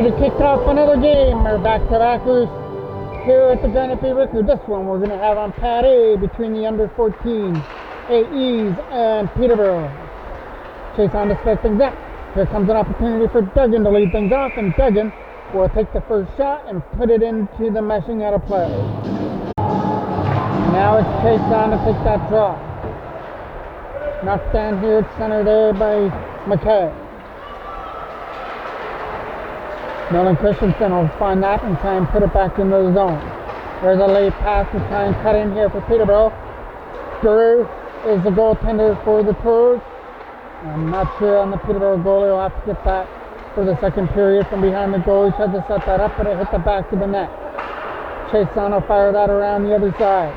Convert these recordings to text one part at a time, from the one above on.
ready to kick off another game. We're back to back here at the Granite Bay Record. This one we're going to have on pad A between the under 14 AEs and Peterborough. Chase on to split things up. Here comes an opportunity for Duggan to lead things off, and Duggan will take the first shot and put it into the meshing out of play. Now it's Chase on to take that draw. Knocked down here at center there by McKay. Nolan Christensen will find that and try and put it back into the zone. There's a late pass to try and cut in here for Peterborough. Drew is the goaltender for the Toros. I'm not sure on the Peterborough goalie. He'll have to get that for the second period from behind the goal. He tried to set that up, but it hit the back of the net. Chase on will fire that around the other side.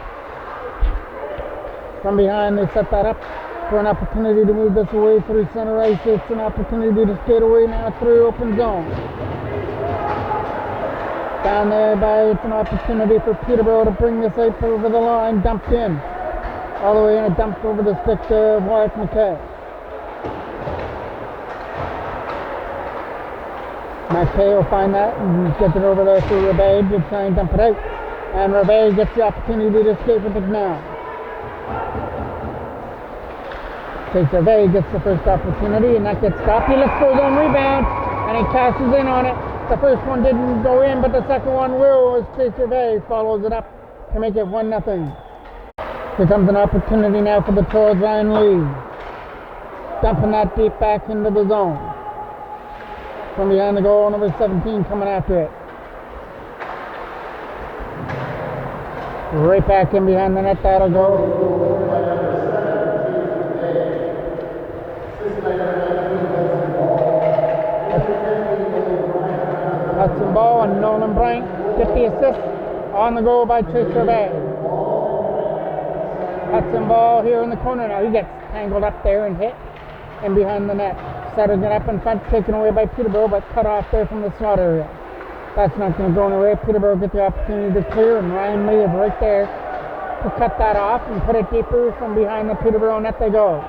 From behind, they set that up for an opportunity to move this away through center ice. It's an opportunity to skate away now through open zone. Down there by, it's an opportunity for Peterborough to bring this out over the line, dumped in. All the way in, a dump over the stick of Wyatt McKay. McKay will find that and get it over there for Rebay to try and dump it out. And Rebay gets the opportunity to escape with it now. Chase Rebay gets the first opportunity and that gets stopped. He looks for his own rebound and he cashes in on it. The first one didn't go in, but the second one will, as Chase Rebay follows it up to make it 1-0. Here comes an opportunity now for the Toros. Ryan Lee dumping that deep back into the zone. From behind the goal, number 17 coming after it. Right back in behind the net, that'll go. Hudson Ball and Nolan Bryant get the assist on the goal by Chase Rebay. Hudson Ball here in the corner now. He gets tangled up there and hit and behind the net. Settles it up in front, taken away by Peterborough, but cut off there from the slot area. That's not going to go anywhere. Peterborough get the opportunity to clear, and Ryan Lee is right there to cut that off and put it deeper from behind the Peterborough net they go.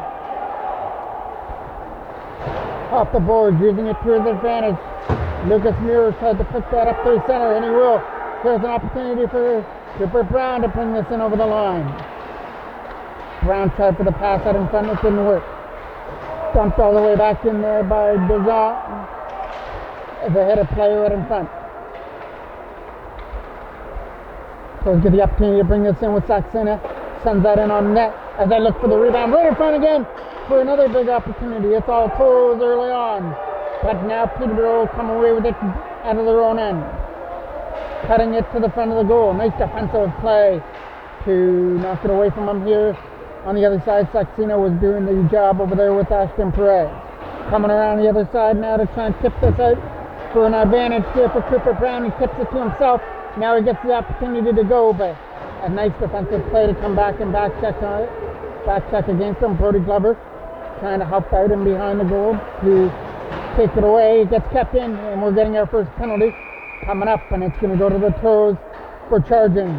Off the board, using it to his advantage. Lucas Muir tried to pick that up through center, and he will. Here's an opportunity for Cooper Brown to bring this in over the line. Brown tried for the pass out in front, it didn't work. Dumped all the way back in there by Dejean as a headed player right in front. So get the opportunity to bring this in with Saxena. Sends that in on net as they look for the rebound right in front again for another big opportunity. It's all Toros early on. But now Peterborough will come away with it out of their own end. Cutting it to the front of the goal. Nice defensive play to knock it away from him here. On the other side, Saxena was doing the job over there with Ashton Perez. Coming around the other side now to try and tip this out for an advantage here for Cooper Brown. He tips it to himself. Now he gets the opportunity to go, but a nice defensive play to come back and back check on it. Back check against him. Brody Glover trying to help out him behind the goal to take it away. It gets kept in, and we're getting our first penalty coming up, and it's going to go to the Toros for charging.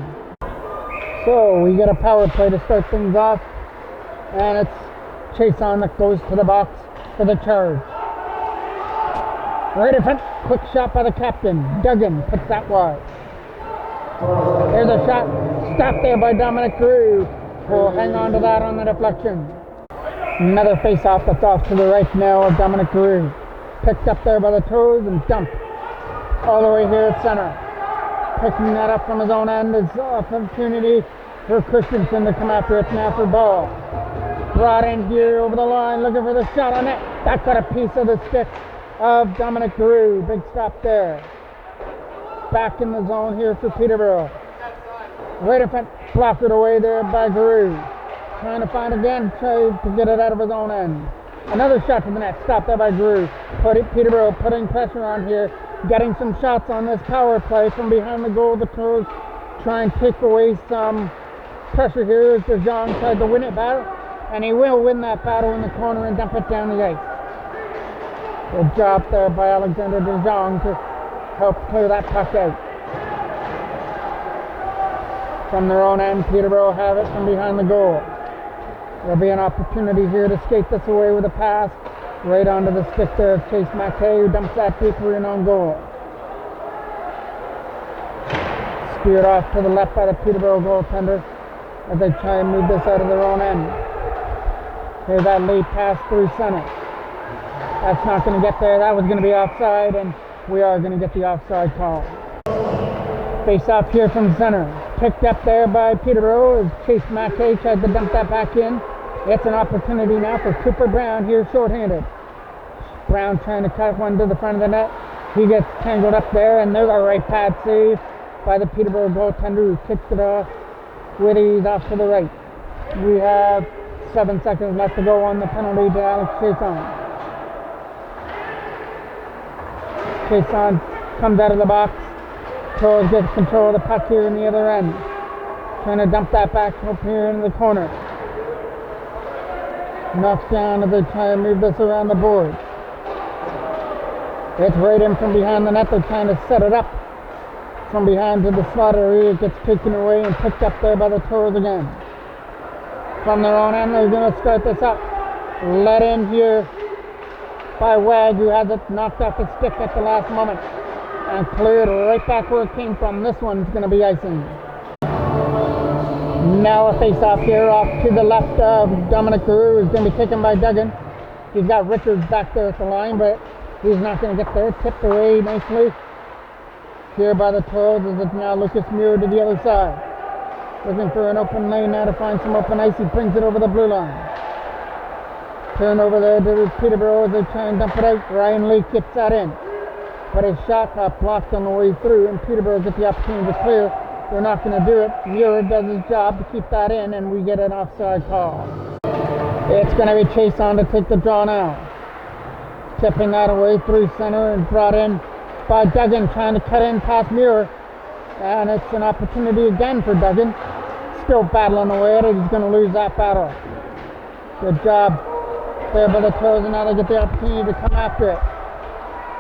So we get a power play to start things off, and it's Chase on that goes to the box for the charge. Right in front, quick shot by the captain. Duggan puts that wide. There's a shot, stopped there by Dominic Drew. We'll hang on to that on the deflection. Another face-off that's off to the right now of Dominic Drew. Picked up there by the Toros and dumped all the way here at center. Picking that up from his own end is opportunity for Christensen to come after it now for Ball. Brought in here over the line, looking for the shot on it. That got a piece of the stick of Dominic Drew. Big stop there. Back in the zone here for Peterborough. Right in front, blocked it away there by Drew. Trying to find again, try to get it out of his own end. Another shot to the net, stopped there by Drew. Peterborough putting pressure on here, getting some shots on this power play from behind the goal. The Toros try and take away some pressure here as Dejean tried to win it battle, and he will win that battle in the corner and dump it down the ice. Good job there by Alexander Dejean to help clear that puck out. From their own end, Peterborough have it from behind the goal. There'll be an opportunity here to skate this away with a pass right onto the stick there of Chase McKay, who dumps that deeper in on goal. Steered off to the left by the Peterborough goaltender as they try and move this out of their own end. Here's that late pass through center. That's not going to get there. That was going to be offside, and we are going to get the offside call. Face off here from center. Picked up there by Peterborough as Chase Mackay tried to dump that back in. It's an opportunity now for Cooper Brown here shorthanded. Brown trying to cut one to the front of the net. He gets tangled up there, and there's a right pad save by the Peterborough goaltender who kicks it off with ease off to the right. We have 7 seconds left to go on the penalty to Alex Chason. Chason comes out of the box. Toros gets control of the puck here in the other end. Trying to dump that back up here into the corner. Knocks down as they try and move this around the board. It's right in from behind the net. They're trying to set it up from behind to the slot area. It gets taken away and picked up there by the Toros again. From their own end, they're going to start this up. Let in here by Wag, who has it knocked off his stick at the last moment and cleared right back where it came from. This one's going to be icing. Now a face-off here off to the left of Dominic Carew, who's going to be taken by Duggan. He's got Richards back there at the line, but he's not going to get there. Tipped away nicely here by the Toros as it's now Lucas Muir to the other side. Looking for an open lane now to find some open ice. He brings it over the blue line. Turn over there to Peterborough as they try and dump it out. Ryan Lee kicks that in. But his shot got blocked on the way through, and Peterborough get the opportunity to clear. They're not going to do it. Muir does his job to keep that in, and we get an offside call. It's going to be Chason to take the draw now. Tipping that away through center and brought in by Duggan, trying to cut in past Muir. And it's an opportunity again for Duggan. Still battling away at it. He's going to lose that battle. Good job there by the Toros, and now they get the opportunity to come after it.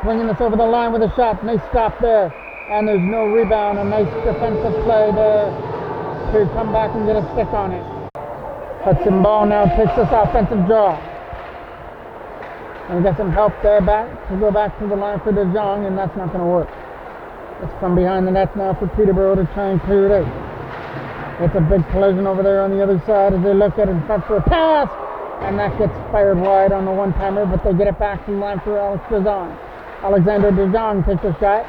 Bringing this over the line with a shot. Nice stop there. And there's no rebound. A nice defensive play there to come back and get a stick on it. Hudson Ball now takes this offensive draw. And get some help there back to go back to the line for De Jong, and that's not going to work. It's from behind the net now for Peterborough to try and clear it out. It's a big collision over there on the other side as they look at it in front for a pass. And that gets fired wide on the one-timer, but they get it back to the line for Alex De Jong. Alexander De Jong takes a shot.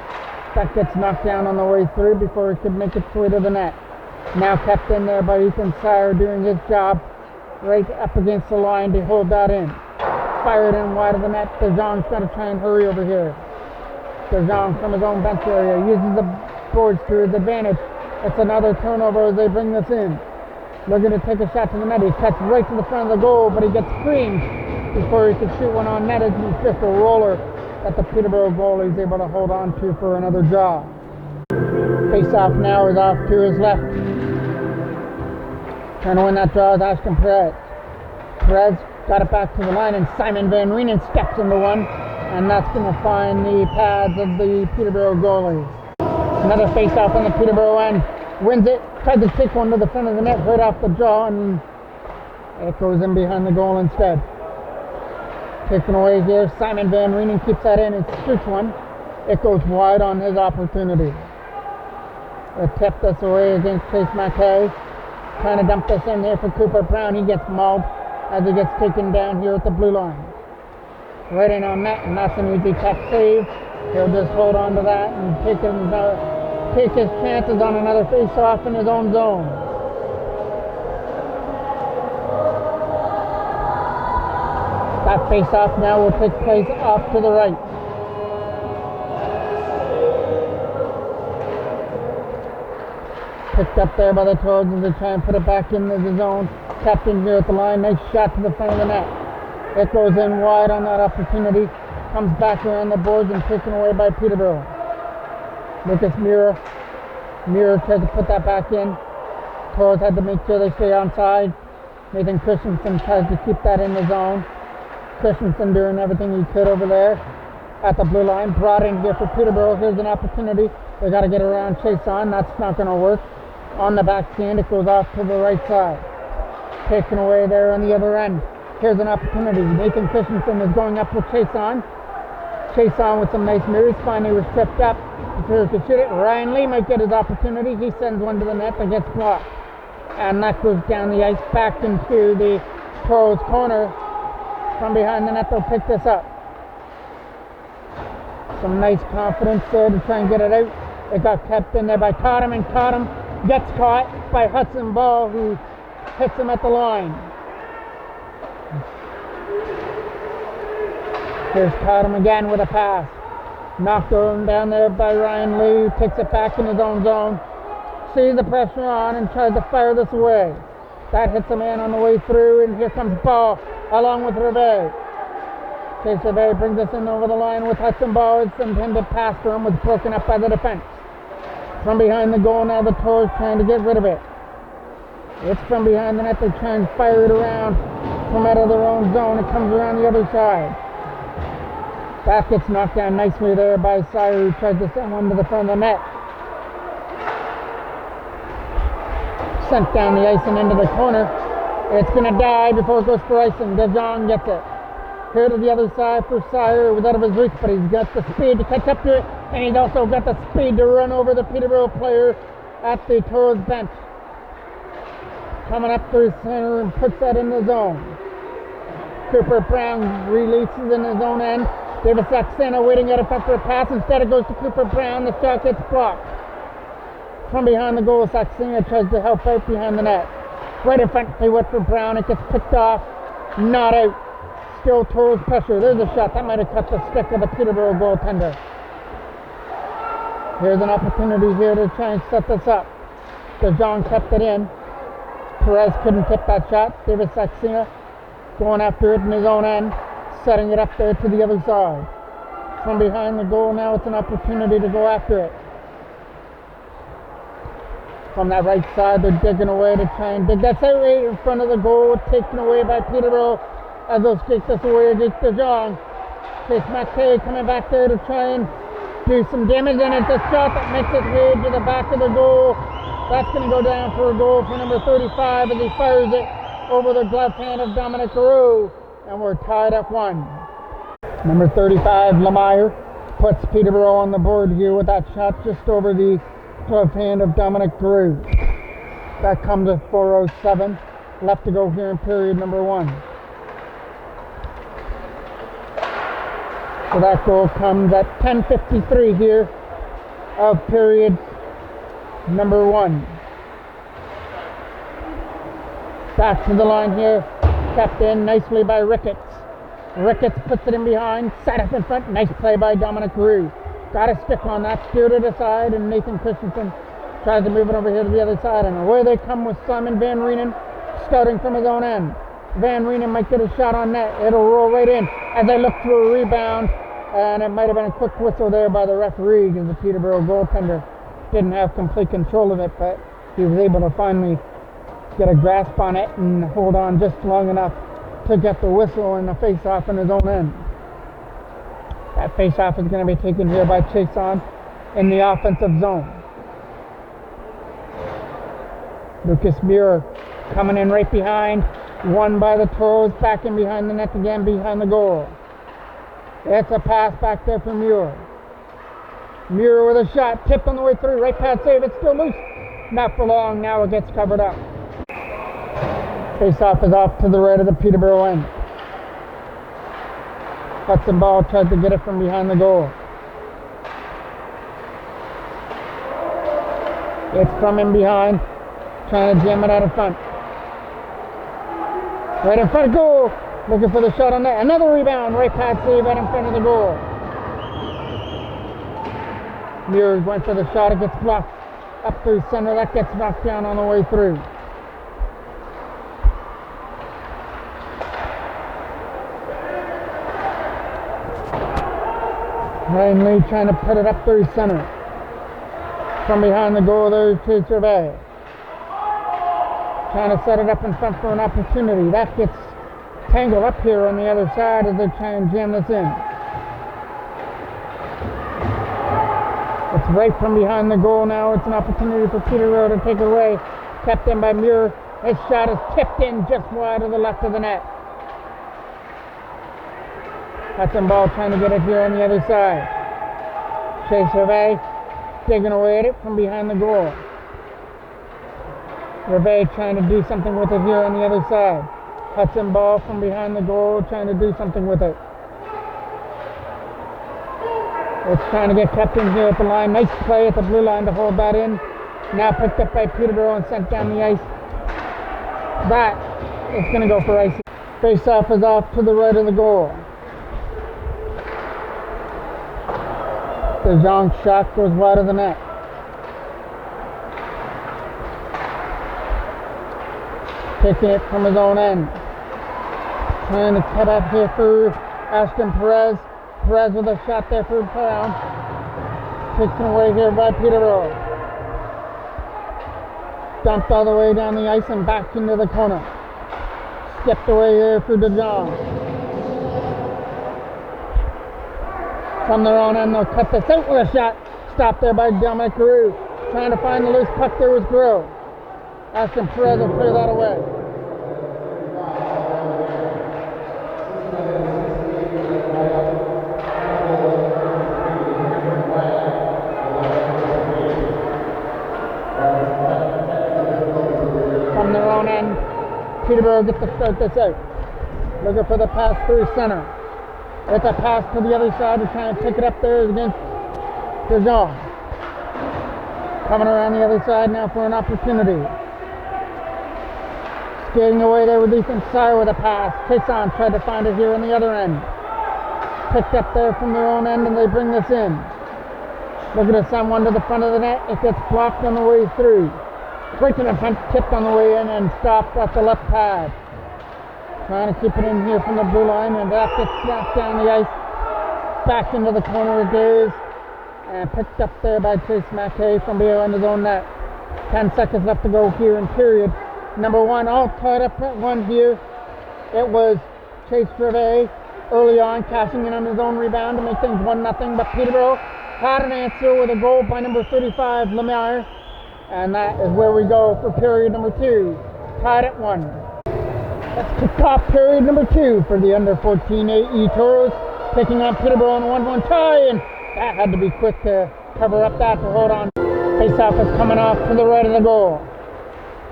That gets knocked down on the way through before it could make its way to the net. Now kept in there by Ethan Sire doing his job right up against the line to hold that in. Fired in wide of the net. De Jong's got to try and hurry over here. De Jong from his own bench area uses the boards to his advantage. It's another turnover as they bring this in. Looking to take a shot to the net. He cuts right to the front of the goal, but he gets screened before he could shoot one on net. It's just a roller that the Peterborough goalie is able to hold on to for another draw. Face-off now is off to his left. Trying to win that draw is Ashton Perez. Perez got it back to the line, and Simon Van Reenen steps into one, and that's going to find the pads of the Peterborough goalie. Another face-off on the Peterborough end. Wins it, tried to take one to the front of the net right off the draw, and it goes in behind the goal instead. Taken away here, Simon Van Reenen keeps that in and shoots one. It goes wide on his opportunity. They tip this away against Chase Mackay. Trying to dump this in here for Cooper Brown. He gets mauled as he gets taken down here at the blue line. Right in on net, and that's an easy tech save. He'll just hold on to that and take his chances on another face-off in his own zone. That face-off now will take place off to the right. Picked up there by the Toros as they try and put it back into the zone. Captain here at the line. Nice shot to the front of the net. It goes in wide on that opportunity. Comes back around the boards and taken away by Peterborough. Lucas Muir. Muir tries to put that back in. Toros had to make sure they stay onside. Nathan Christensen tries to keep that in the zone. Christensen doing everything he could over there at the blue line. Brought in here for Peterborough. Here's an opportunity. They got to get around Chason. That's not going to work. On the backhand, it goes off to the right side. Taken away there on the other end. Here's an opportunity. Nathan Christensen is going up with Chason. Chason with some nice moves. Finally was tripped up. Who could shoot it? Ryan Lee might get his opportunity. He sends one to the net that gets blocked. And that goes down the ice back into the Toros corner. From behind the net, they'll pick this up. Some nice confidence there to try and get it out. It got kept in there by Cottam, and Cottam gets caught by Hudson Ball, who hits him at the line. Here's Cottam again with a pass. Knocked down there by Ryan Lee, who takes it back in his own zone. Sees the pressure on and tries to fire this away. That hits a man on the way through, and here comes Ball along with Reve. Chase Reve brings us in over the line with Hudson Ball. It's intended pass for him was broken up by the defense. From behind the goal now, the Toros trying to get rid of it. It's from behind the net. They try and fire it around from out of their own zone. It comes around the other side. That gets knocked down nicely there by Sire, who tries to send one to the front of the net. Sent down the ice and into the corner. It's going to die before it goes for icing. DeJong gets it. Here to the other side for Sire. It was out of his reach, but he's got the speed to catch up to it, and he's also got the speed to run over the Peterborough player at the Toros bench. Coming up through center and puts that in the zone. Cooper Brown releases in his own end. David Saxena waiting out in front for a pass. Instead it goes to Cooper Brown. The shot gets blocked. From behind the goal, Saxena tries to help out behind the net. Right in front, they went for Brown. It gets picked off. Not out. Still Toros pressure. There's a shot. That might have cut the stick of the Peterborough goaltender. Here's an opportunity here to try and set this up. DeJong kept it in. Perez couldn't tip that shot. David Saxena going after it in his own end. Setting it up there to the other side. From behind the goal now, it's an opportunity to go after it. From that right side, they're digging away to try and dig. That's out right in front of the goal, taken away by Peterborough as they'll skate this away against DeJong. Chase McKay coming back there to try and do some damage, and it's a shot that makes its way to the back of the goal. That's going to go down for a goal for number 35 as he fires it over the glove hand of Dominic Carew, and we're tied at 1. Number 35, Lemire, puts Peterborough on the board here with that shot just over the glove hand of Dominic Carew. That comes at 4:07 left to go here in period number 1. So that goal comes at 10:53 here of period number 1. Back to the line here, kept in nicely by Ricketts. Ricketts puts it in behind, sat up in front. Nice play by Dominic Carew. Got a stick on that, steered it aside, and Nathan Christensen tries to move it over here to the other side. And away they come with Simon Van Reenen scouting from his own end. Van Reenen might get a shot on net. It'll roll right in as they look for a rebound. And it might have been a quick whistle there by the referee because the Peterborough goaltender didn't have complete control of it, but he was able to finally get a grasp on it and hold on just long enough to get the whistle and the face-off in his own end. That face-off is going to be taken here by Chason in the offensive zone. Lucas Muir coming in right behind, won by the Toros, back in behind the net again, behind the goal. It's a pass back there for Muir. Muir with a shot, tipped on the way through, right pad save, it's still loose. Not for long, now it gets covered up. Face-off is off to the right of the Peterborough end. Hudson Ball tried to get it from behind the goal. It's from in behind, trying to jam it out in front. Right in front of goal, looking for the shot on net. Another rebound, right pad save right in front of the goal. Muir went for the shot, it gets blocked up through center. That gets knocked down on the way through. Ryan Lee trying to put it up through center. From behind the goal, there's Chase Gervais. Trying to set it up in front for an opportunity. That gets tangled up here on the other side as they try and jam this in. It's right from behind the goal now. It's an opportunity for Peterborough to take it away. Kept in by Muir. His shot is tipped in just wide of the left of the net. Hudson Ball trying to get it here on the other side. Chase Gervais digging away at it from behind the goal. Reve trying to do something with it here on the other side. Hudson ball from behind the goal, trying to do something with it. It's trying to get kept in here at the line. Nice play at the blue line to hold that in. Now picked up by Peterborough and sent down the ice. That is going to go for ice. Face-off is off to the right of the goal. The Jean shot goes wide of the net. Taking it from his own end. Trying to cut up here for Ashton Perez. Perez with a shot there for Brown. Taken away here by Peterborough. Dumped all the way down the ice and back into the corner. Stepped away here for DeJong. From their own end, they'll cut this out with a shot. Stopped there by Dominic Carew. Trying to find the loose puck there was Groh. Ashton Perez will clear that away. From their own end, Peterborough gets to start this out. Looking for the pass through center. It's a pass to the other side. They're trying to pick it up there against DeJong. Coming around the other side now for an opportunity. Skating away there with Ethan Sire with a pass. Cason tried to find it here on the other end. Picked up there from their own end and they bring this in. Looking to send one to the front of the net. It gets blocked on the way through. Right to the front, tipped on the way in and stopped at the left pad. Trying to keep it in here from the blue line and that gets snapped down the ice. Back into the corner it goes. And picked up there by Chase Mackay from behind his own net. 10 seconds left to go here in period. Number one, all tied up at one here. It was Chase Reve early on, cashing in on his own rebound to make things 1-0. But Peterborough had an answer with a goal by number 35, Lemire. And that is where we go for period number 2. Tied at 1. Let's kick off period number 2 for the under 14 AE Toros. Taking on Peterborough in a 1-1 tie. And that had to be quick to cover up that to hold on. Face-off is coming off to the right of the goal.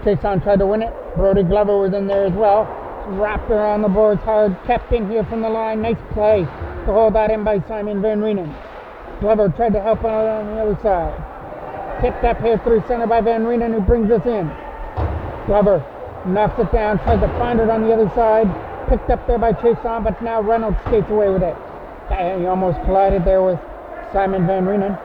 Cason tried to win it. Brody Glover was in there as well. Wrapped around the boards hard. Kept in here from the line. Nice play to hold that in by Simon Van Reenen. Glover tried to help out on the other side. Tipped up here through center by Van Reenen who brings us in. Glover knocks it down. Tries to find it on the other side. Picked up there by Cason, but now Reynolds skates away with it. He almost collided there with Simon Van Reenen.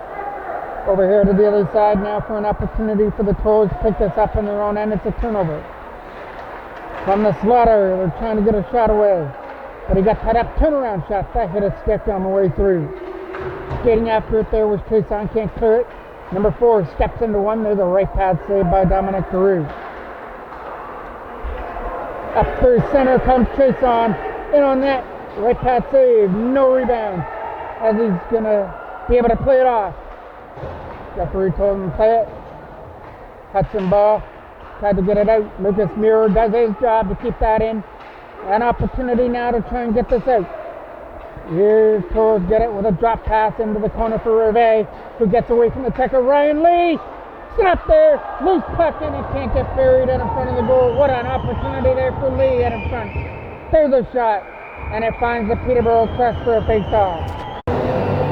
Over here to the other side now for an opportunity for the Toros to pick this up in their own end. It's a turnover. From the Slaughter, they're trying to get a shot away. But he got tied up, turnaround shot. That hit a stick on the way through. Skating after it there was Cason, can't clear it. Number 4 steps into one. There's a right pad save by Dominic Carew. Up through center comes Cason. In on net. Right pad save. No rebound. As he's going to be able to play it off. Referee told him to play it. Hudson ball. Tried to get it out. Lucas Muir does his job to keep that in. An opportunity now to try and get this out. Here, Toros get it with a drop pass into the corner for Reve, who gets away from the checker. Ryan Lee, snap there, loose puck and it can't get buried in front of the goal. What an opportunity there for Lee in front. There's a shot, and it finds the Peterborough crest for a face-off.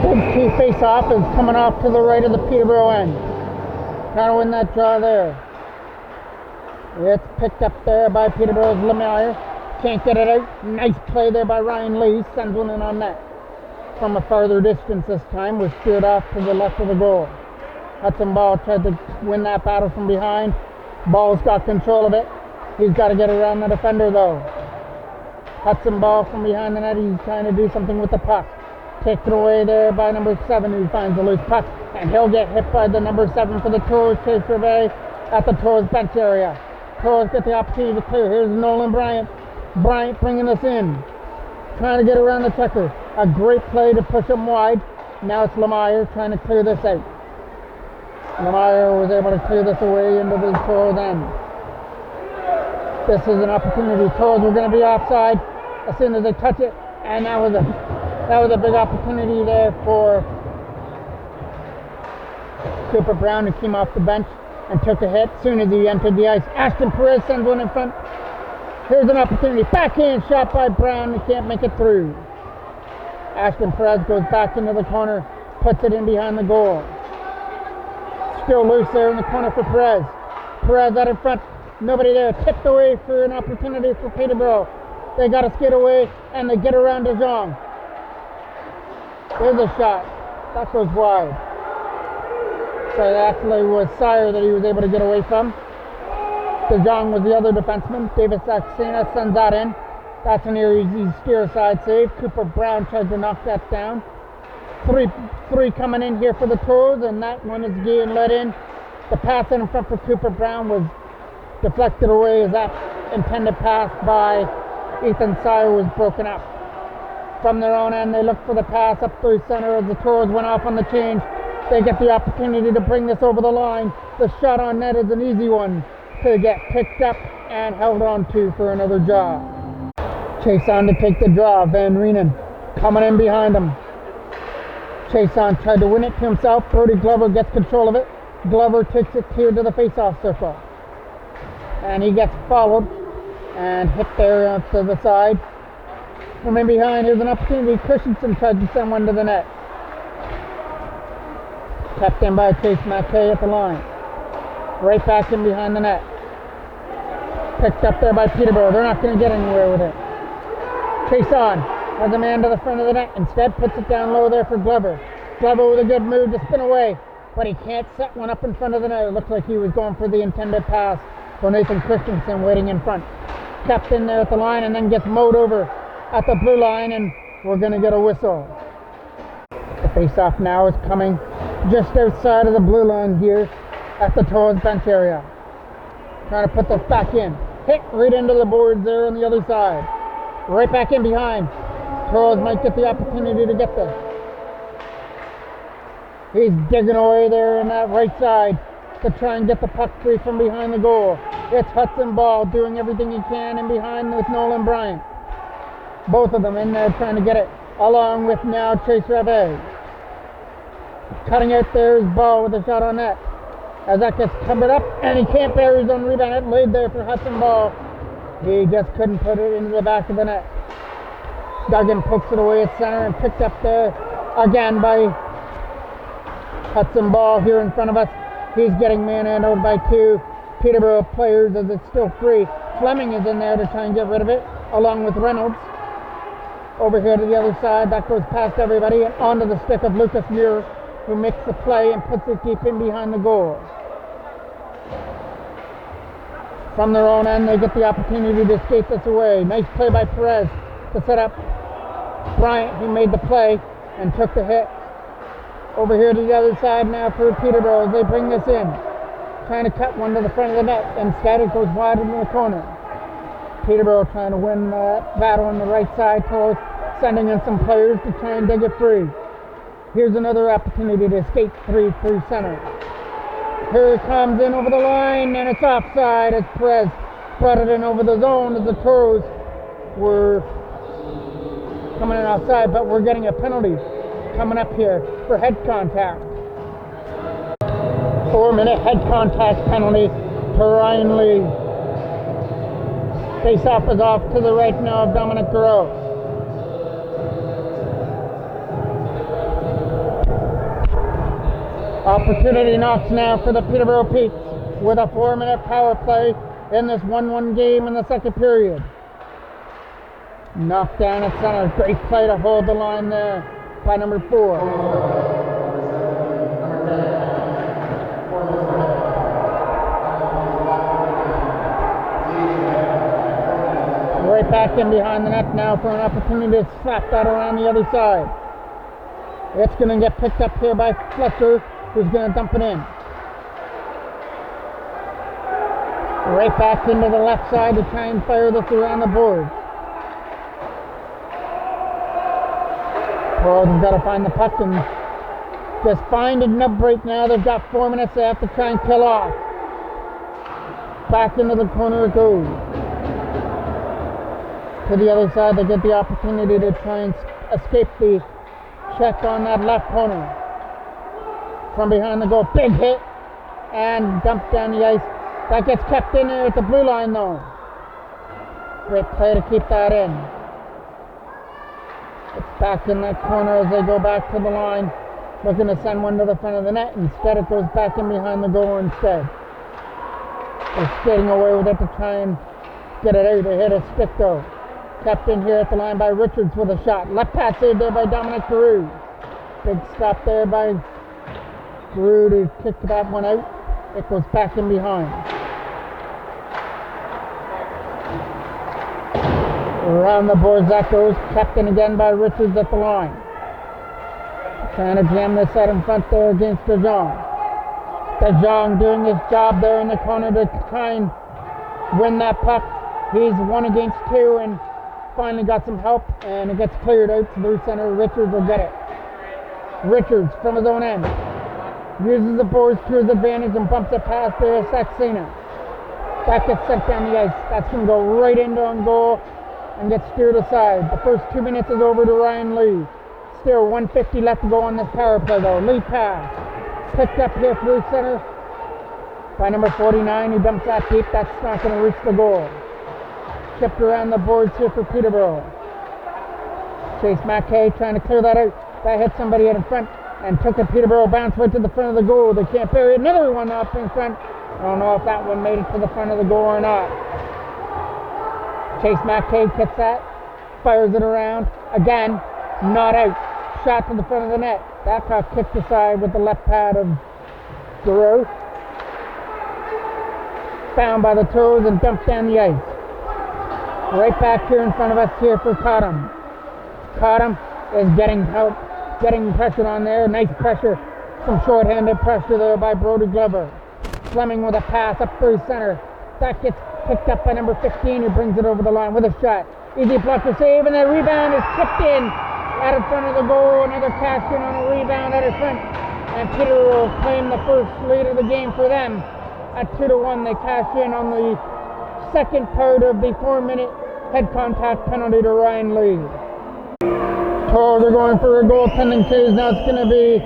Big key face-off is coming off to the right of the Peterborough end. Trying to win that draw there. It's picked up there by Peterborough's Lemire. Can't get it out. Nice play there by Ryan Lee. Sends one in on net. From a farther distance this time. Was steered off to the left of the goal. Hudson Ball tried to win that battle from behind. Ball's got control of it. He's got to get around the defender though. Hudson Ball from behind the net. He's trying to do something with the puck. Taken away there by number 7 who finds the loose puck. And he'll get hit by the number 7 for the Toros, Chase Reve, at the Toros bench area. Toros get the opportunity to clear. Here's Nolan Bryant. Bryant bringing this in. Trying to get around the checker. A great play to push him wide. Now it's Lemire trying to clear this out. Lemire was able to clear this away into the Toros end. This is an opportunity. Toros were going to be offside as soon as they touch it. And that was a big opportunity there for Cooper Brown, who came off the bench and took a hit as soon as he entered the ice. Ashton Perez sends one in front. Here's an opportunity. Backhand shot by Brown. He can't make it through. Ashton Perez goes back into the corner, puts it in behind the goal. Still loose there in the corner for Perez. Perez out in front. Nobody there. Tipped away for an opportunity for Peterborough. They got to skid away and they get around De Jong. There's a shot. That goes wide. So it actually was Sire that he was able to get away from. De Jong was the other defenseman. David Saxena sends that in. That's an easy steer side save. Cooper Brown tried to knock that down. Three coming in here for the Toros, and that one is getting let in. The pass in front for Cooper Brown was deflected away as that intended pass by Ethan Sire was broken up. From their own end, they look for the pass up through center as the Toros went off on the change. They get the opportunity to bring this over the line. The shot on net is an easy one to get picked up and held on to for another job. Chase on to take the draw. Van Reenen coming in behind him. Chase on tried to win it to himself. Brody Glover gets control of it. Glover takes it here to the face-off circle. And he gets followed and hit there to the side. From in behind, here's an opportunity. Christensen tried to send one to the net. Kept in by Chase McKay at the line. Right back in behind the net. Picked up there by Peterborough. They're not going to get anywhere with it. Chase on. Has a man to the front of the net. Instead, puts it down low there for Glover. Glover with a good move to spin away. But he can't set one up in front of the net. It looks like he was going for the intended pass for Nathan Christensen waiting in front. Kept in there at the line and then gets mowed over at the blue line, and we're going to get a whistle. The face-off now is coming just outside of the blue line here at the Toros bench area. Trying to put this back in. Hit right into the boards there on the other side. Right back in behind. Toros might get the opportunity to get this. He's digging away there on that right side to try and get the puck free from behind the goal. It's Hudson Ball doing everything he can in behind with Nolan Bryant. Both of them in there trying to get it, along with now Chase Reve. Cutting out there is Ball with a shot on net. As that gets covered up, and he can't bury his own rebound. It laid there for Hudson Ball. He just couldn't put it into the back of the net. Duggan pokes it away at center and picked up there again by Hudson Ball here in front of us. He's getting manhandled by two Peterborough players as it's still free. Fleming is in there to try and get rid of it, along with Reynolds. Over here to the other side, that goes past everybody and onto the stick of Lucas Muir, who makes the play and puts it deep in behind the goal. From their own end, they get the opportunity to skate this away. Nice play by Perez to set up Bryant, who made the play and took the hit. Over here to the other side now for Peterborough as they bring this in. Trying to cut one to the front of the net. Instead, it goes wide into the corner. Peterborough trying to win that battle on the right side. Toros sending in some players to try and dig it free. Here's another opportunity to skate through center. Here it comes in over the line, and it's offside as Perez brought it in over the zone as the Toros were coming in offside, but we're getting a penalty coming up here for head contact. 4-minute head contact penalty to Ryan Lee. Face-off is off to the right now of Dominic Gross. Opportunity knocks now for the Peterborough Peaks with a 4-minute power play in this 1-1 game in the second period. Knocked down at center. Great play to hold the line there by number 4. Right back in behind the net now for an opportunity to slap that around the other side. It's going to get picked up here by Fletcher, who's going to dump it in. Right back into the left side to try and fire this around the board. Toros has got to find the puck and just find a nub break now. They've got 4 minutes they have to try and kill off. Back into the corner it goes. To the other side, they get the opportunity to try and escape the check on that left corner. from behind the goal. Big hit and dumped down the ice. That gets kept in there at the blue line though. Great play to keep that in. It's back in that corner as they go back to the line. Looking to send one to the front of the net. Instead it goes back in behind the goal instead. They're skating away with it to try and get it out. They hit a stick though. Kept in here at the line by Richards with a shot. Left pass saved there by Dominic Giroux. Big stop there by Giroux to kick that one out. It goes back in behind. Around the boards that goes. Kept in again by Richards at the line. Trying to jam this out in front there against DeJong. DeJong doing his job there in the corner to try and win that puck. He's 1 against 2 and finally got some help, and it gets cleared out to the center. Richards will get it. Richards from his own end uses the boards to his advantage and bumps it past there. Saxena. That gets sent down the ice. That's going to go right into on goal and get steered aside. The first 2 minutes is over to Ryan Lee. Still 1:50 left to go on this power play though. Lee pass. Picked up here through center by number 49. He dumps that deep. That's not going to reach the goal. Chipped around the boards here for Peterborough. Chase Mackay trying to clear that out. That hit somebody in front and took a Peterborough bounce right to the front of the goal. They can't bury another one up in front. I don't know if that one made it to the front of the goal or not. Chase Mackay gets that. Fires it around. Again, not out. Shot to the front of the net. That got kicked aside with the left pad of Giroux. Found by the Toros and dumped down the ice. Right back here in front of us here for Cottam. Cottam is getting help, getting pressure on there. Nice pressure. Some short-handed pressure there by Brody Glover. Fleming with a pass up through center. That gets picked up by number 15 who brings it over the line with a shot. Easy blocker save and the rebound is tipped in out in front of the goal. Another cash in on a rebound out in front. And Peterborough will claim the first lead of the game for them. At 2-1 they cash in on the second part of the 4-minute head contact penalty to Ryan Lee. Toros are going for a goaltending phase. Now it's going to be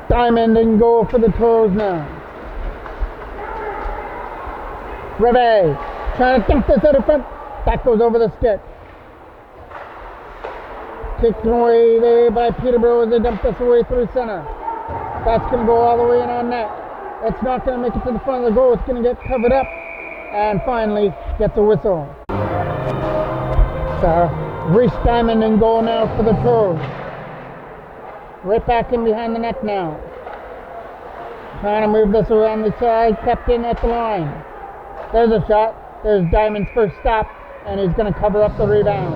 Diamond and goal for the Toros now. Reve trying to dump this out of front. That goes over the stick. Taken away there by Peterborough as they dump this away through center. That's going to go all the way in on net. It's not going to make it to the front of the goal. It's going to get covered up and finally gets a whistle. So Reese Diamond in goal now for the Toros. Right back in behind the net now. Trying to move this around the side. Kept in at the line. There's a shot. There's Diamond's first stop and he's going to cover up the rebound.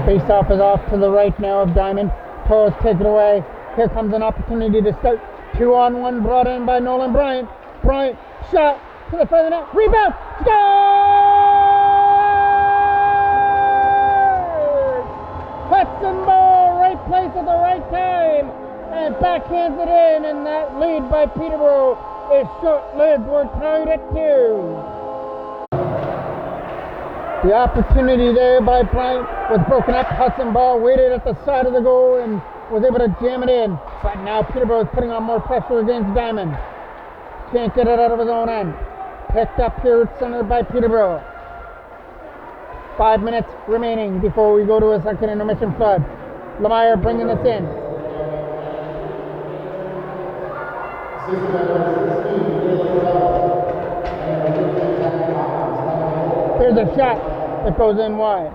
Face-off is off to the right now of Diamond. Toros take it away. Here comes an opportunity to start. 2-on-1 brought in by Nolan Bryant. Bryant shot to the front of the net. Rebound. Score! Hudson Ball, right place at the right time. And backhands it in. And that lead by Peterborough is short-lived. We're tied at 2. The opportunity there by Bryant was broken up. Hudson Ball waited at the side of the goal and was able to jam it in. But now Peterborough is putting on more pressure against Diamond. Can't get it out of his own end. Picked up here at center by Peterborough. 5 minutes remaining before we go to a second intermission flood. Lemire bringing this in. There's a shot that goes in wide.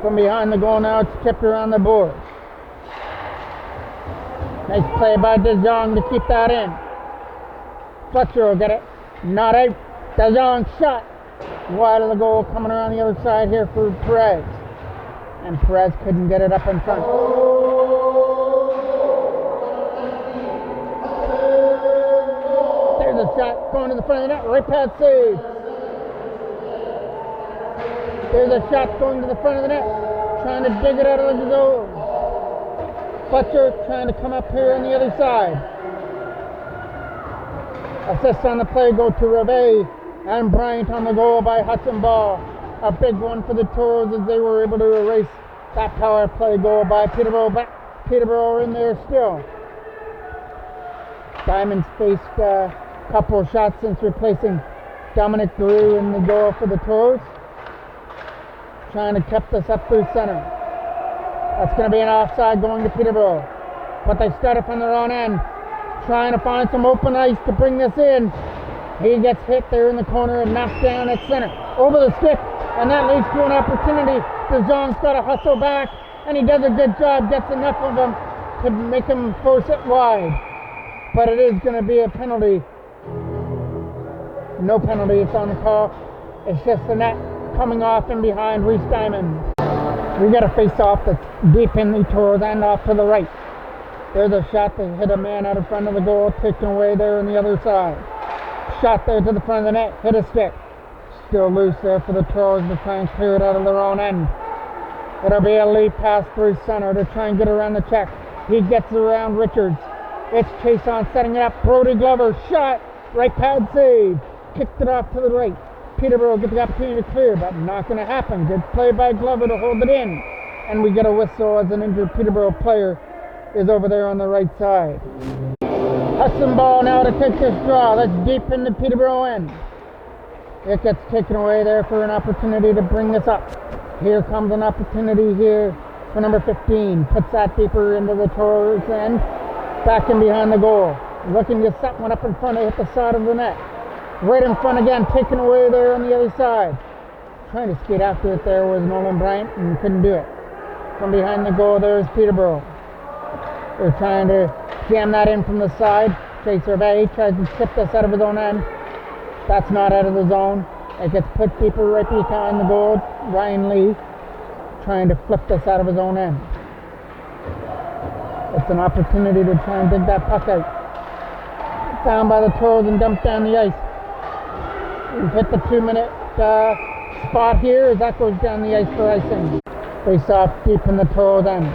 From behind the goal now, it's tipped around the board. Nice play by DeJong to keep that in. Fletcher will get it. Not out. DeJong shot wide of the goal, coming around the other side here for Perez. And Perez couldn't get it up in front. There's a shot going to the front of the net. Right pad save. There's a shot going to the front of the net. Trying to dig it out of the goal. Fletcher trying to come up here on the other side. Assists on the play go to Reve and Bryant on the goal by Hudson Ball. A big one for the Toros as they were able to erase That power play goal by Peterborough, but Peterborough in there still. Diamonds faced a couple of shots since replacing Dominic Grew in the goal for the Toros. Trying to keep this up through center. That's going to be an offside going to Peterborough. But they started from their own end. Trying to find some open ice to bring this in. He gets hit there in the corner and knocked down at center. Over the stick, and that leads to an opportunity. DeJong's got to hustle back, and he does a good job, gets enough of him to make him force it wide. But it is going to be a penalty. No penalty, it's on the call. It's just the net coming off and behind Reese Diamond. We got a face off that's deep in the Toros and off to the right. There's a shot that hit a man out in front of the goal, taken away there on the other side. Shot there to the front of the net, hit a stick. Still loose there for the Toros to try and clear it out of their own end. It'll be a lead pass through center to try and get around the check. He gets around Richards. It's Chase on setting it up. Brody Glover shot. Right pad save. Kicked it off to the right. Peterborough get the opportunity to clear, but not going to happen. Good play by Glover to hold it in. And we get a whistle as an injured Peterborough player is over there on the right side. Hudson ball now to take this draw. That's deep in the Peterborough end. It gets taken away there for an opportunity to bring this up. Here comes an opportunity here for number 15. Puts that deeper into the Toros end. Back in behind the goal. Looking to set one up in front to hit the side of the net. Right in front again, taken away there on the other side. Trying to skate after it there was Nolan Bryant and couldn't do it. From behind the goal there is Peterborough. They're trying to jam that in from the side. Chaser Bay tries to tip this out of his own end. That's not out of the zone. It gets put deeper right behind the goal. Ryan Lee trying to flip this out of his own end. It's an opportunity to try and dig that puck out. Found by the Toros and dumped down the ice. We've hit the 2-minute spot here as that goes down the ice for icing. Face off deep in the Toros end.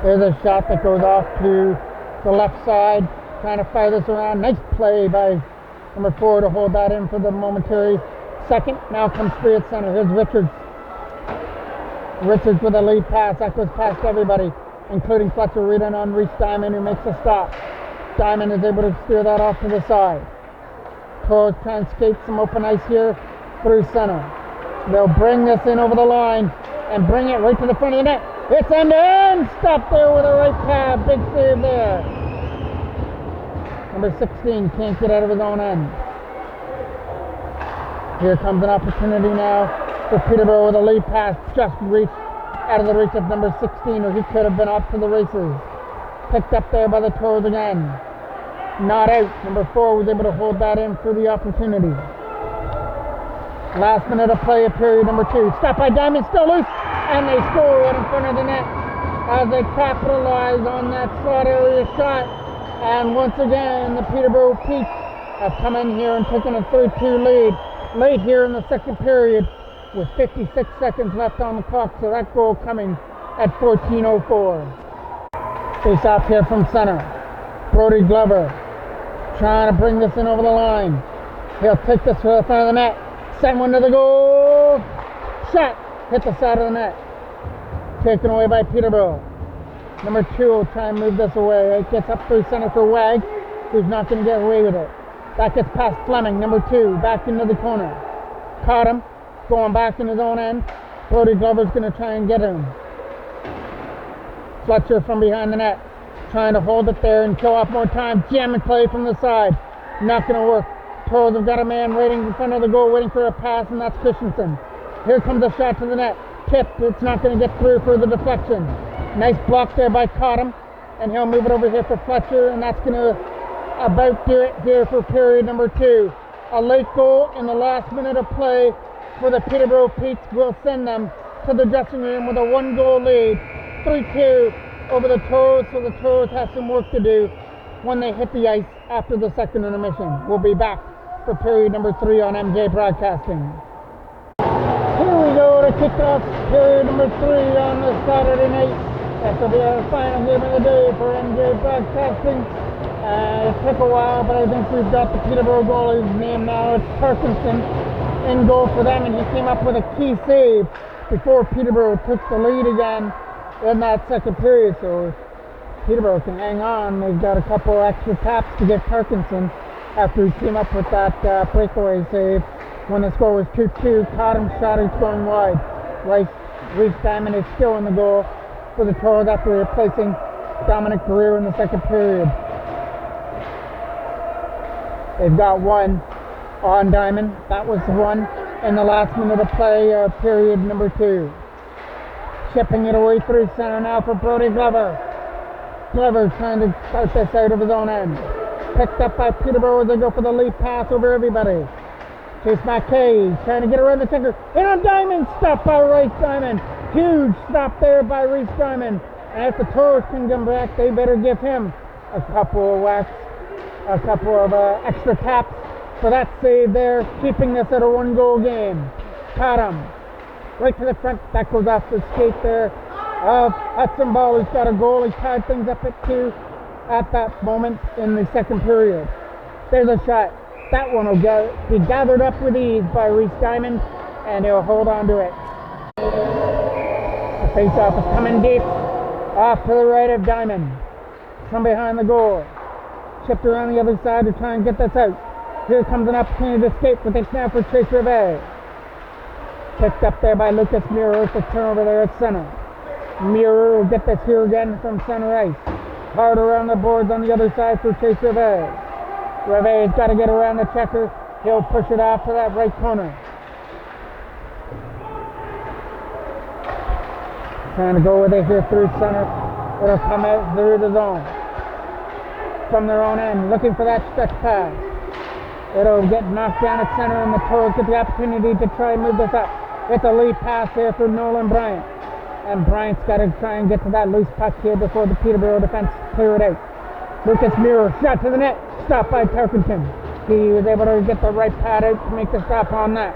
There's a shot that goes off to the left side. Trying to fire this around. Nice play by number 4 to hold that in for the momentary second. Now comes free at center. Here's Richards. Richards with a lead pass. That goes past everybody, including Fletcher Reed on Reese Diamond, who makes a stop. Diamond is able to steer that off to the side. Toros try and skate some open ice here through center. They'll bring this in over the line and bring it right to the front of the net. It's end to end. Stop there with a right pad. Big save there. Number 16 can't get out of his own end. Here comes an opportunity now for Peterborough with a lead pass. Just reached out of the reach of number 16, or he could have been off to the races. Picked up there by the Toros again. Not out. Number 4 was able to hold that in for the opportunity. Last minute of play of period number 2. Stopped by Diamond, still loose, and they score right in front of the net as they capitalize on that slot area shot. And once again, the Peterborough Peaks have come in here and taken a 3-2 lead late here in the second period with 56 seconds left on the clock. So that goal coming at 14:04. Face off here from center. Brody Glover trying to bring this in over the line. He'll take this to the front of the net. Send one to the goal. Shot. Hit the side of the net. Taken away by Peterborough. Number 2 will try and move this away. It gets up through center for Wag, who's not going to get away with it. That gets past Fleming. Number 2 back into the corner. Caught him. Going back in his own end. Brody Glover's going to try and get him. Fletcher from behind the net. Trying to hold it there and kill off more time. Jam and play from the side. Not going to work. Toros have got a man waiting in front of the goal, waiting for a pass, and that's Christensen. Here comes a shot to the net. Tipped. It's not going to get through for the deflection. Nice block there by Cottam, and he'll move it over here for Fletcher, and that's going to about do it here for period number 2. A late goal in the last minute of play for the Peterborough Peaks will send them to the dressing room with a 1-goal lead. 3-2 over the Toros, so the Toros have some work to do when they hit the ice after the second intermission. We'll be back for period number 3 on MJ Broadcasting. Here we go to kick off period number 3 on this Saturday night. This will be our final game of the day for MJ Broadcasting. It took a while, but I think we've got the Peterborough goalie's name now. It's Parkinson in goal for them, and he came up with a key save before Peterborough took the lead again in that second period. So if Peterborough can hang on, they've got a couple extra taps to get Parkinson after he came up with that breakaway save when the score was 2-2. Caught him, shot is going wide. Reece Diamond is still in the goal for the Toros after replacing Dominic Greer in the second period. They've got one on Diamond. That was the one in the last minute of play of period number 2. Chipping it away through center now for Brody Glover. Glover trying to start this out of his own end. Picked up by Peterborough as they go for the lead pass over everybody. Chase McKay trying to get around the checker. In on Diamond, stopped by Reece Diamond. Huge stop there by Reece Diamond. And if the Toros can come back, they better give him a couple of whacks, a couple of extra taps for that save there, keeping this at a 1-goal game. Caught him. Right to the front. That goes off the skate there of Hudson Ball. He's got a goal. He tied things up at 2 at that moment in the second period. There's a shot. That one will be gathered up with ease by Reece Diamond, and he'll hold on to it. The face-off is coming deep, off to the right of Diamond, from behind the goal. Chipped around the other side to try and get this out. Here comes an opportunity to escape with it now for Chase Rivet. Picked up there by Lucas Muir for turnover there at center. Muir will get this here again from center ice. Hard around the boards on the other side for Chase Rivet. Rivet's got to get around the checker. He'll push it off to that right corner. Trying to go with it here through center. It'll come out through the zone. From their own end, looking for that stretch pass. It'll get knocked down at center, and the Toros get the opportunity to try and move this up. It's a lead pass here for Nolan Bryant. And Bryant's got to try and get to that loose puck here before the Peterborough defense clear it out. Lucas Muir, shot to the net, stopped by Tarkenton. He was able to get the right pad out to make the stop on that.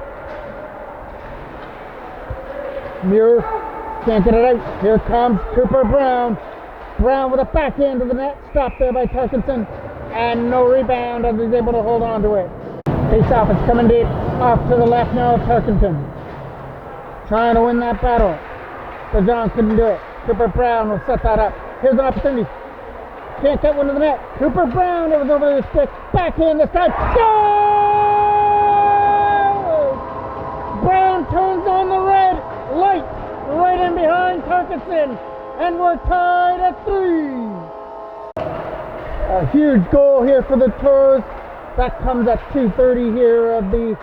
Muir can't get it out. Here comes Cooper Brown. Brown with a backhand to the net, stopped there by Tarkenton, and no rebound as he's able to hold on to it. Face-off is coming deep, off to the left now of Tarkenton. Trying to win that battle, but John couldn't do it. Cooper Brown will set that up. Here's an opportunity. Can't get one to the net. Cooper Brown, it was over the stick. Backhand this time. Goal! Brown turns on the red light right in behind Tarkenton, and we're tied at 3. A huge goal here for the Toros. That comes at 2:30 here of the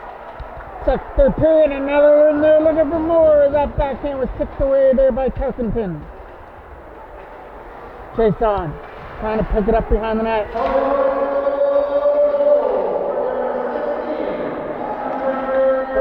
third period, and now they're in there looking for more as that backhand was kicked away there by Tarkenton. Chase on. Trying to pick it up behind the net. From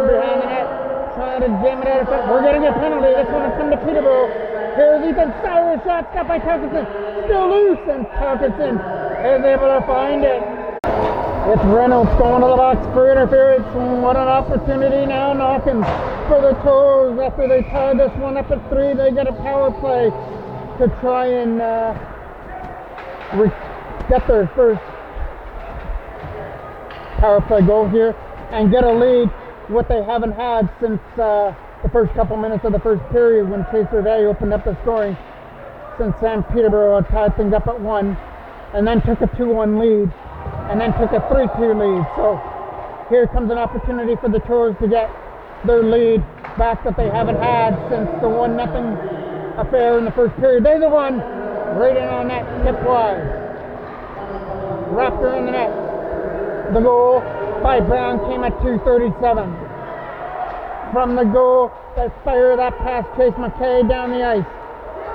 behind the net, trying to jam it out of front. We're getting a penalty. This one will come to Peterborough. Here's Ethan Sauer, shot stopped by Tarkenton. Still loose, and Tarkenton is able to find it. It's Reynolds going to the box for interference. What an opportunity now, knocking for the Toros. After they tied this one up at 3, they get a power play to try and get their first power play goal here and get a lead, what they haven't had since the first couple minutes of the first period when Chase Rivet opened up the scoring, since then Peterborough tied things up at 1 and then took a 2-1 lead and then took a 3-2 lead. So here comes an opportunity for the Toros to get their lead back that they haven't had since the 1-0 affair in the first period. There's the one. Right in on that, tip wide. Wrapped her in the net. The goal by Brown came at 2:37. From the goal, they fire that past Chase McKay down the ice.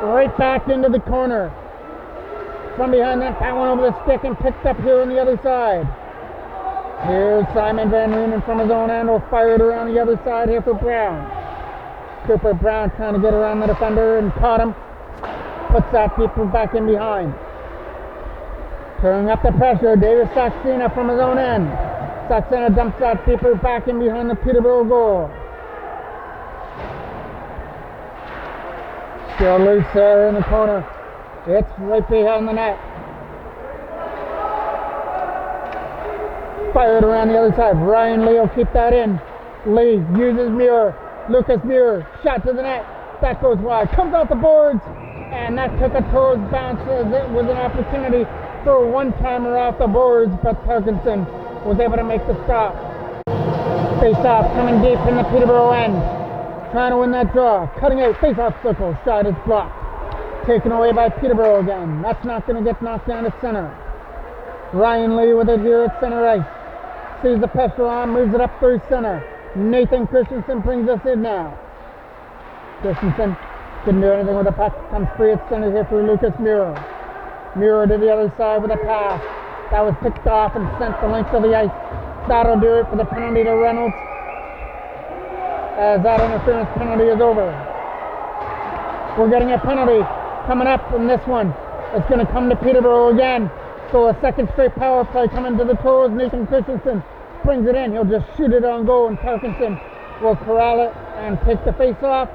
Right back into the corner. From behind that one over the stick and picked up here on the other side. Here's Simon Van Roonen from his own end. Will fire it around the other side here for Brown. Cooper Brown trying to get around the defender and caught him. Puts that keeper back in behind. Turning up the pressure, David Saxena from his own end. Saxena dumps that keeper back in behind the Peterborough goal. Still loose there in the corner. It's right behind the net. Fired around the other side. Ryan Lee will keep that in. Lee uses Muir. Lucas Muir, shot to the net. That goes wide. Comes off the boards. And that took a Toros bounce. It was an opportunity for a one-timer off the boards, but Parkinson was able to make the stop. Face-off coming deep in the Peterborough end. Trying to win that draw. Cutting out. Face-off circle. Shot is blocked. Taken away by Peterborough again. That's not going to get knocked down to center. Ryan Lee with it here at center ice. Sees the pressure on. Moves it up through center. Nathan Christensen brings us in now. Christensen couldn't do anything with the puck. Comes free at center here for Lucas Muir. Muir to the other side with a pass. That was picked off and sent the length of the ice. That'll do it for the penalty to Reynolds. As that interference penalty is over. We're getting a penalty coming up in this one. It's going to come to Peterborough again. So a second straight power play coming to the Toros. Nathan Christensen brings it in. He'll just shoot it on goal, and Parkinson will corral it and take the face off.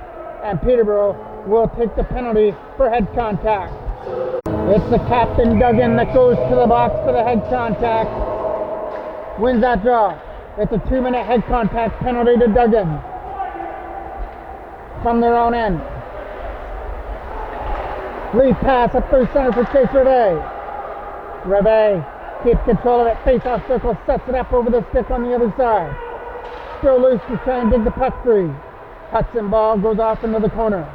And Peterborough will take the penalty for head contact. It's the captain, Duggan, that goes to the box for the head contact. Wins that draw. It's a 2-minute head contact penalty to Duggan from their own end. Lead pass up through center for Chase Reve. Reve keeps control of it. Face-off circle, sets it up over the stick on the other side. Still loose to try and dig the puck free. Hudson ball goes off into the corner.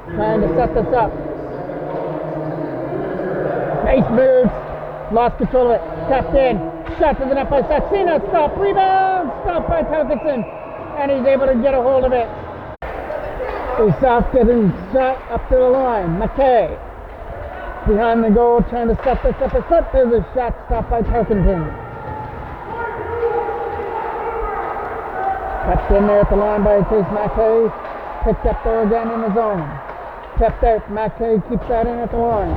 Trying to set this up. Nice moves. Lost control of it. Tapped in. Shot to the net by Saxena. Stop. Rebound. Stopped by Parkinson. And he's able to get a hold of it. Face-off getting shot up to the line. McKay. Behind the goal. Trying to set this up. There's a shot stopped by Parkinson. Kept in there at the line by Chase McKay. Picked up there again in the zone. Kept out. McKay keeps that in at the line.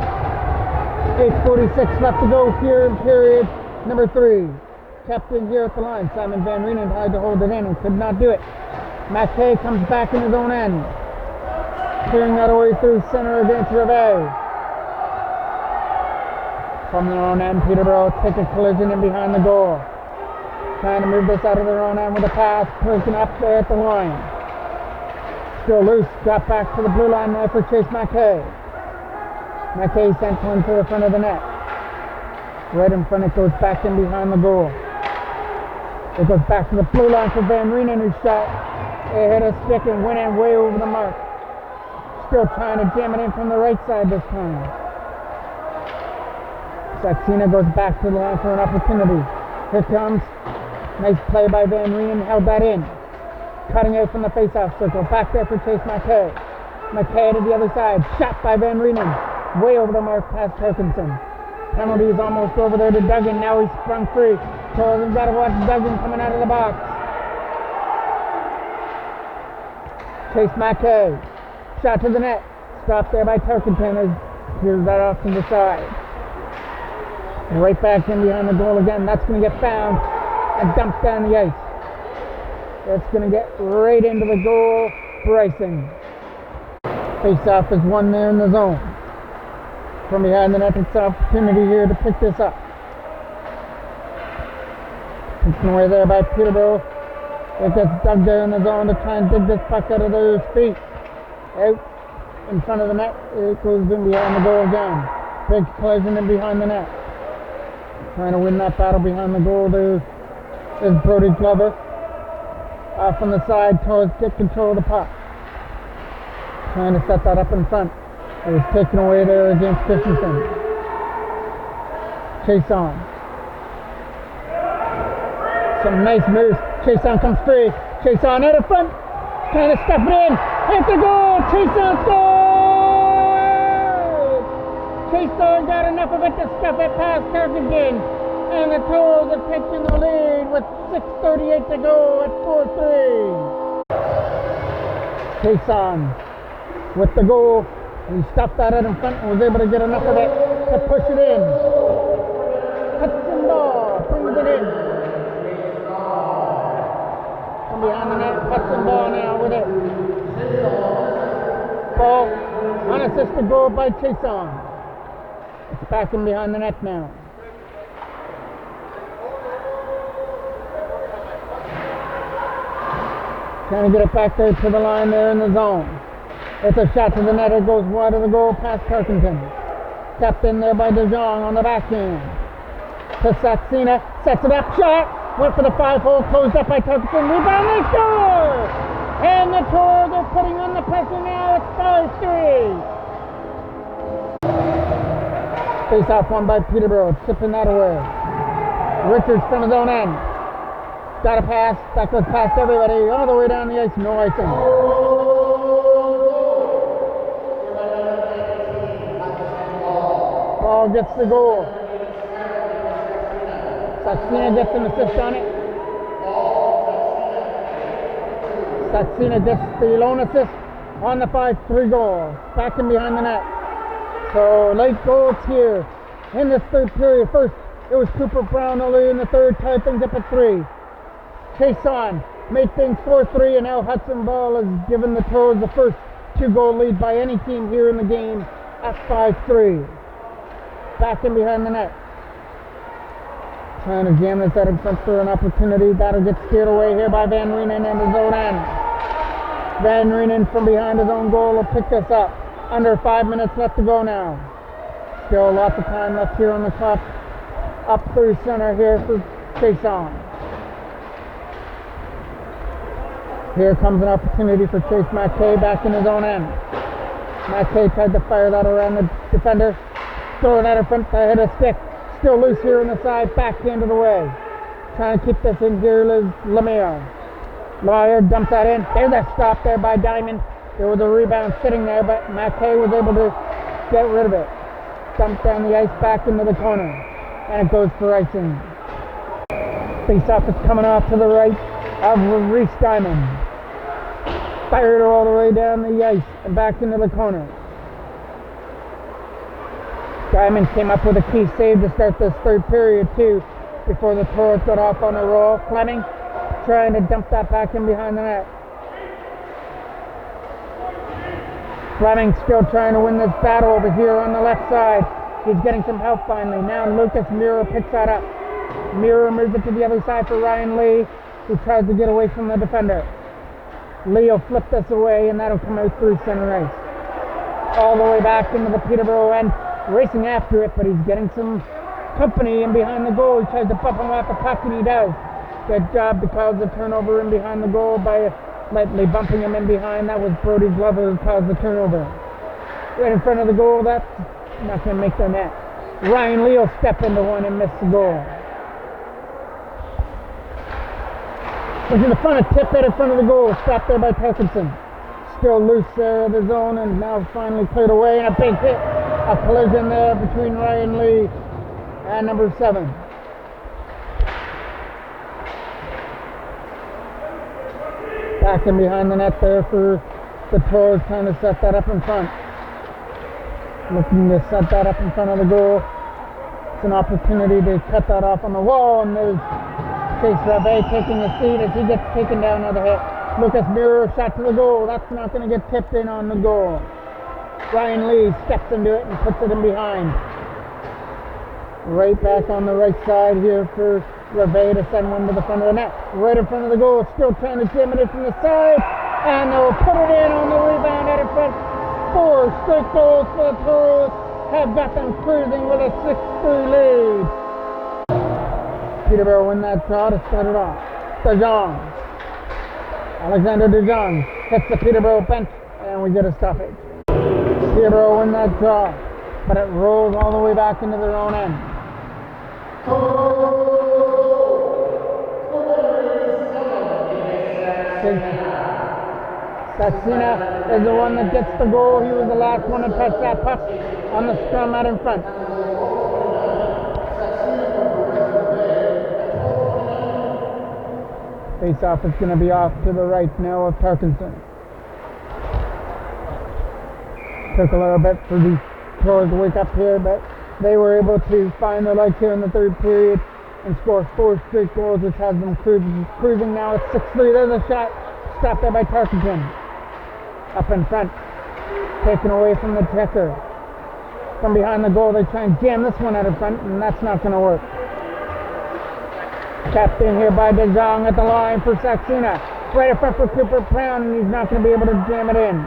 8:46 left to go here in period number 3. Kept in here at the line. Simon Van Reenen tried to hold it in and could not do it. McKay comes back in his own end. Clearing that away through center against Reve. From their own end, Peterborough take a collision in behind the goal. Trying to move this out of their own end with a pass. Person up there at the line. Still loose. Drop back to the blue line there for Chase McKay. McKay sent one to the front of the net. Right in front, it goes back in behind the goal. It goes back to the blue line for Van Reenen, who shot. It hit a stick and went in way over the mark. Still trying to jam it in from the right side this time. Saxena goes back to the line for an opportunity. Here comes. Nice play by Van Reenen, held that in. Cutting out from the face-off circle. Back there for Chase McKay. McKay to the other side. Shot by Van Reenen. Way over the mark past Parkinson. Penalty is almost over there to Duggan. Now he's sprung free. So we've got to watch Duggan coming out of the box. Chase McKay. Shot to the net. Stopped there by Parkinson as here's that off to the side. Right back in behind the goal again. That's going to get found and dumped down the ice. It's going to get right into the goal for icing. Face-off is won there in the zone. From behind the net, it's an opportunity here to pick this up. Taken away there by Peterborough. It gets dug there in the zone to try and dig this puck out of their feet. Out in front of the net. It goes in behind the goal again. Big collision in behind the net. Trying to win that battle behind the goal there is Brody Glover. Off on the side, Toros get control of the puck. Trying to set that up in front. It was taken away there against Christensen. Chase on. Some nice moves. Chase on comes free. Chase on out of front. Trying to stuff it in. Hit the goal. Chase on scores! Chase on got enough of it to stuff it past Parkinson. And the Toros are taking the lead with 6:38 to go at 4-3. Chase on with the goal. He stuffed that out in front and was able to get enough of it to push it in. Hudson ball brings it in. From behind the net, Hudson ball now with it. Ball, unassisted goal by Chason. It's back in behind the net now. Trying to get it back there to the line there in the zone. It's a shot to the net. It goes wide of the goal past Parkinson. Tapped in there by DeJong on the backhand. To Saxena. Sets it up. Shot. Went for the 5-hole. Closed up by Parkinson. Rebound. They score! And the Toros are putting on the pressure now. It's 5-3. Face off one by Peterborough. Tipping that away. Richards from his own end. Got a pass. That goes past everybody. All the way down the ice. No icing. Ball gets the goal. Saxena gets an assist on it. Saxena gets the lone assist on the 5-3 goal. Back in behind the net. So late goals here in this third period. First, it was Cooper Brown early in the third, tied things up at 3. Chase on, made things 4-3, and now Hudson Ball has given the Toros the first 2-goal lead by any team here in the game at 5-3. Back in behind the net. Trying to jam this out in front for an opportunity. That'll get steered away here by Van Reenen and his own end. Van Reenen from behind his own goal will pick this up. Under 5 minutes left to go now. Still lots of time left here on the clock. Up through center here for Chase on. Here comes an opportunity for Chase McKay back in his own end. McKay tried to fire that around the defender. Throwing that in front to hit a stick. Still loose here on the side, backhand of the way. Trying to keep this in here, Lemire. Lemire dumps that in. There's a stop there by Diamond. There was a rebound sitting there, but McKay was able to get rid of it. Dumped down the ice back into the corner. And it goes for icing. Face-off is coming off to the right of Reese Diamond. Fired all the way down the ice and back into the corner. Diamond came up with a key save to start this third period too, before the Toros got off on a roll. Fleming trying to dump that back in behind the net. Fleming still trying to win this battle over here on the left side. He's getting some help finally. Now Lucas Miro picks that up. Miro moves it to the other side for Ryan Lee, who tries to get away from the defender. Lee will flip this away, and that'll come out through center ice. All the way back into the Peterborough end. Racing after it, but he's getting some company in behind the goal. He tries to bump him off the puck, and he does. Good job to cause the turnover in behind the goal by lightly bumping him in behind. That was Brody Glover who caused the turnover. Right in front of the goal, that's not going to make the net. Ryan Lee will step into one and miss the goal. Looking to front, a tip in front of the goal. Stopped there by Parkinson. Still loose there of the zone, and now finally cleared away, and a big hit. A collision there between Ryan Lee and number 7. Back in behind the net there for the Toros, trying to set that up in front. Looking to set that up in front of the goal. It's an opportunity to cut that off on the wall, and there's Chase Rabe taking the seat as he gets taken down on the hit. Lucas Miro shot to the goal. That's not going to get tipped in on the goal. Ryan Lee steps into it and puts it in behind. Right back on the right side here for Rabe to send one to the front of the net. Right in front of the goal, still trying to jam it in from the side. And they'll put it in on the rebound out in front. 4 straight goals for the Toros have got them cruising with a 6-3 lead. Peterborough win that draw to start it off. DeJong. Alexander DeJong hits the Peterborough bench, and we get a stoppage. Peterborough win that draw, but it rolls all the way back into their own end. Saxena is the one that gets the goal. He was the last one to touch that puck on the scrum out in front. Face-off is going to be off to the right now of Parkinson. Took a little bit for the Toros to wake up here, but they were able to find their legs here in the third period and score 4 straight goals, which has them cruising now at 6-3. There's a shot stopped there by Parkinson. Up in front, taken away from the checker. From behind the goal, they try and jam this one out in front, and that's not going to work. Tapped in here by DeJong at the line for Saxena. Right in front for Cooper Brown, and he's not going to be able to jam it in.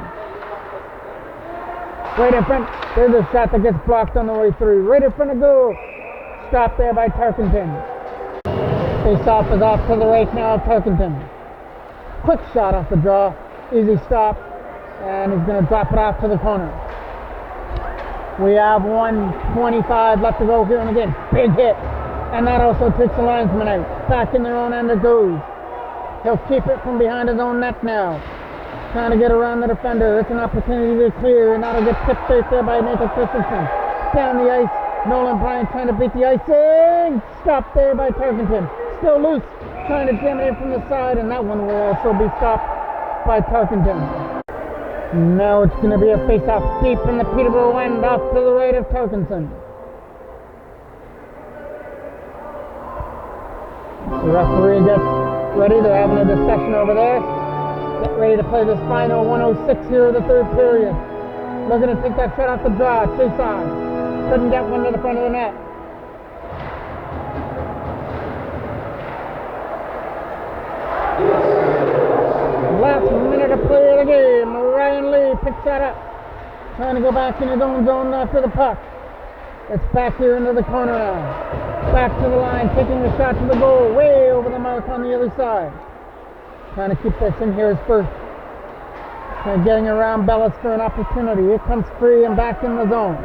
Right in front, there's a shot that gets blocked on the way through. Right in front of goal. Stopped there by Tarkenton. Face-off is off to the right now of Tarkenton. Quick shot off the draw. Easy stop. And he's going to drop it off to the corner. We have 1:25 left to go here, and again, big hit. And that also takes the linesman out. Back in their own end it goes. He'll keep it from behind his own net now. Trying to get around the defender. It's an opportunity to clear, and that'll get tipped right there by Nathan Christensen. Down the ice. Nolan Bryant trying to beat the icing. Stopped there by Tarkenton. Still loose. Trying to jam it in from the side, and that one will also be stopped by Tarkenton. Now it's going to be a face-off deep in the Peterborough end off to the right of Tarkenton. The referee gets ready. They're having a discussion over there. Get ready to play this final 1:06 here of the third period. Looking to take that shot off the draw. Chase on. Couldn't get one to the front of the net. Last minute of play of the game. Ryan Lee picks that up. Trying to go back in his own zone after the puck. It's back here into the corner now. Back to the line, taking the shot to the goal. Way over the mark on the other side. Trying to keep this in here first. Getting around Bellis for an opportunity. It comes free and back in the zone.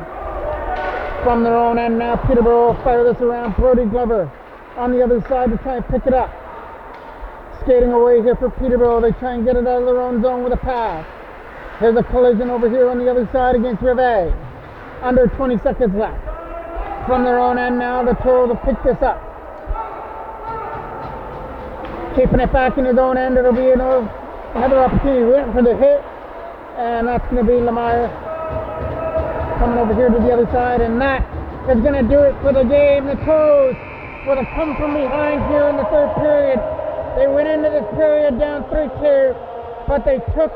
From their own end now, Peterborough will fire this around. Brody Glover on the other side to try and pick it up. Skating away here for Peterborough. They try and get it out of their own zone with a pass. Here's a collision over here on the other side against Rivet. Under 20 seconds left. From their own end now, the Toros will pick this up. Keeping it back in his own end. It'll be another opportunity. Waiting for the hit. And that's going to be Lemire coming over here to the other side, and that is going to do it for the game. The Toros would have come from behind here in the third period. They went into this period down 3-2, but they took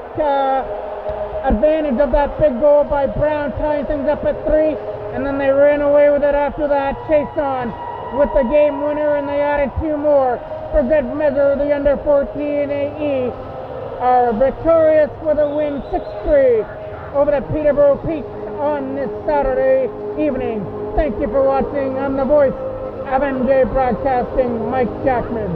advantage of that big goal by Brown, tying things up at 3, and then they ran away with it after that. Chase on with the game winner, and they added 2 more. For good measure, the under 14 AE are victorious with a win 6-3 over the Peterborough Peaks on this Saturday evening. Thank you for watching. I'm the voice of MJ Broadcasting, Mike Jackman.